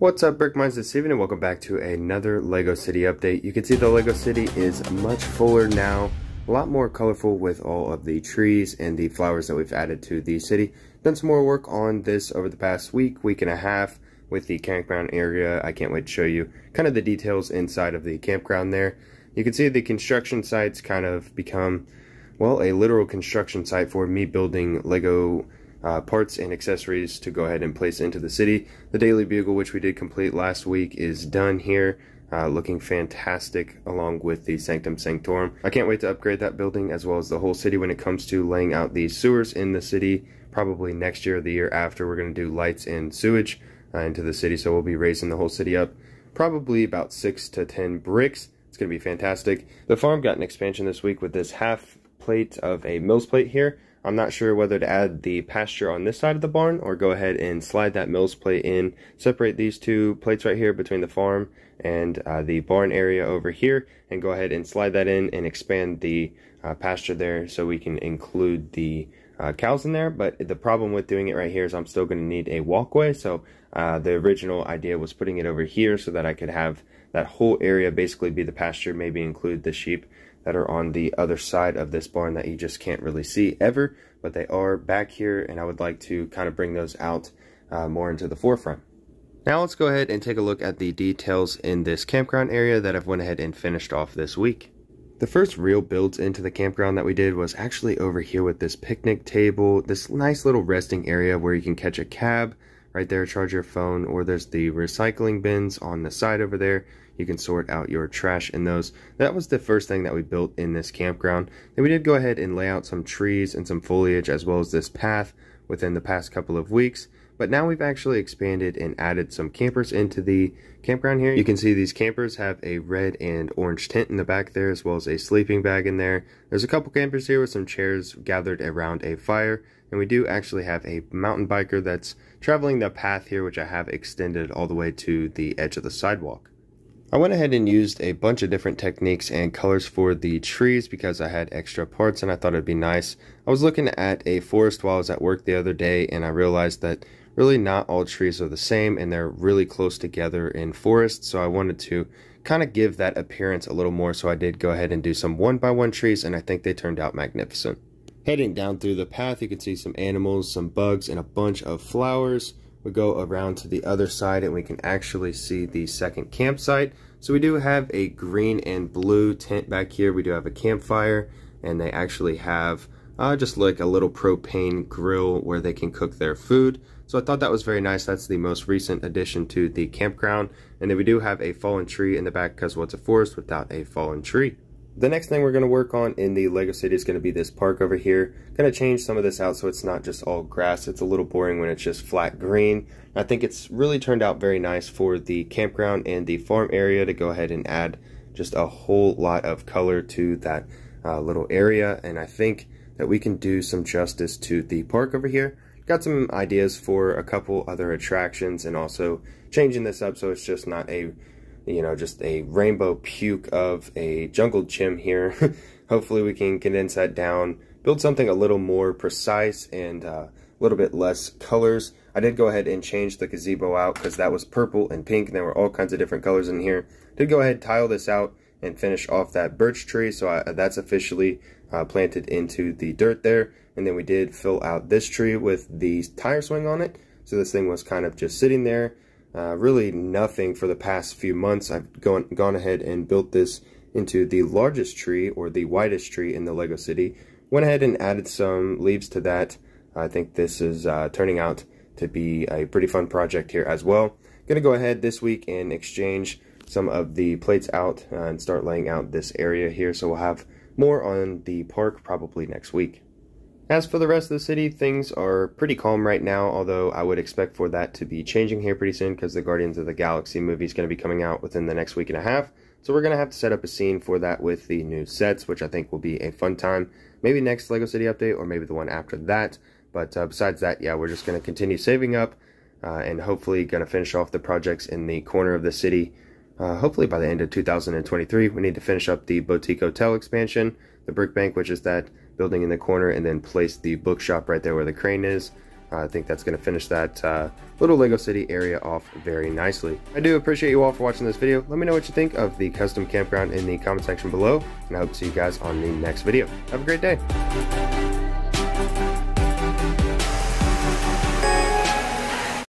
What's up, Brick Minds, this evening, and welcome back to another LEGO City update. You can see the LEGO City is much fuller now, a lot more colorful with all of the trees and the flowers that we've added to the city. Done some more work on this over the past week and a half with the campground area. I can't wait to show you kind of the details inside of the campground there. You can see the construction sites kind of become, well, a literal construction site for me building LEGO parts and accessories to go ahead and place into the city. The Daily Bugle, which we did complete last week, is done here, looking fantastic along with the Sanctum Sanctorum. I can't wait to upgrade that building as well as the whole city when it comes to laying out the sewers in the city. Probably next year or the year after, we're going to do lights and sewage into the city, so we'll be raising the whole city up probably about 6 to 10 bricks. It's going to be fantastic. The farm got an expansion this week with this half plate of a Mills plate here. I'm not sure whether to add the pasture on this side of the barn or go ahead and slide that Mills plate in, separate these two plates right here between the farm and the barn area over here, and go ahead and slide that in and expand the pasture there so we can include the cows in there. But the problem with doing it right here is I'm still going to need a walkway, so the original idea was putting it over here so that I could have that whole area basically be the pasture, maybe include the sheep that are on the other side of this barn that you just can't really see ever, but they are back here, and I would like to kind of bring those out more into the forefront. Now let's go ahead and take a look at the details in this campground area that I've went ahead and finished off this week. The first real builds into the campground that we did was actually over here with this picnic table, this nice little resting area where you can catch a cab right there, charge your phone, or there's the recycling bins on the side over there. You can sort out your trash in those. That was the first thing that we built in this campground. Then we did go ahead and lay out some trees and some foliage as well as this path within the past couple of weeks. But now we've actually expanded and added some campers into the campground here. You can see these campers have a red and orange tent in the back there, as well as a sleeping bag in there. There's a couple campers here with some chairs gathered around a fire. And we do actually have a mountain biker that's traveling the path here, which I have extended all the way to the edge of the sidewalk. I went ahead and used a bunch of different techniques and colors for the trees because I had extra parts and I thought it'd be nice. I was looking at a forest while I was at work the other day, and I realized that really not all trees are the same and they're really close together in forests, so I wanted to kind of give that appearance a little more, so I did go ahead and do some 1x1 trees, and I think they turned out magnificent. Heading down through the path, you can see some animals, some bugs, and a bunch of flowers. We go around to the other side and we can actually see the second campsite. So we do have a green and blue tent back here. We do have a campfire, and they actually have just like a little propane grill where they can cook their food. So I thought that was very nice. That's the most recent addition to the campground. And then we do have a fallen tree in the back because what's a forest without a fallen tree? The next thing we're going to work on in the LEGO City is going to be this park over here. Going to change some of this out so it's not just all grass. It's a little boring when it's just flat green. I think it's really turned out very nice for the campground and the farm area to go ahead and add just a whole lot of color to that little area. And I think that we can do some justice to the park over here. Got some ideas for a couple other attractions and also changing this up so it's just not a just a rainbow puke of a jungle gym here. Hopefully we can condense that down, build something a little more precise and a little bit less colors. I did go ahead and change the gazebo out because that was purple and pink and there were all kinds of different colors in here. Did go ahead, tile this out, and finish off that birch tree, so that's officially planted into the dirt there. And then we did fill out this tree with the tire swing on it, so this thing was kind of just sitting there. Really nothing for the past few months. I've gone ahead and built this into the largest tree, or the widest tree in the LEGO City. Went ahead and added some leaves to that. I think this is turning out to be a pretty fun project here as well. Gonna go ahead this week and exchange some of the plates out and start laying out this area here, so we'll have more on the park probably next week. As for the rest of the city, things are pretty calm right now, although I would expect for that to be changing here pretty soon because the Guardians of the Galaxy movie is going to be coming out within the next week and a half. So we're going to have to set up a scene for that with the new sets, which I think will be a fun time. Maybe next LEGO City update or maybe the one after that. But besides that, yeah, we're just going to continue saving up and hopefully going to finish off the projects in the corner of the city. Hopefully by the end of 2023, we need to finish up the Boutique Hotel expansion, the Brick Bank, which is that building in the corner, and then place the bookshop right there where the crane is. I think that's going to finish that little Lego City area off very nicely. I do appreciate you all for watching this video. Let me know what you think of the custom campground in the comment section below, and I hope to see you guys on the next video. Have a great day.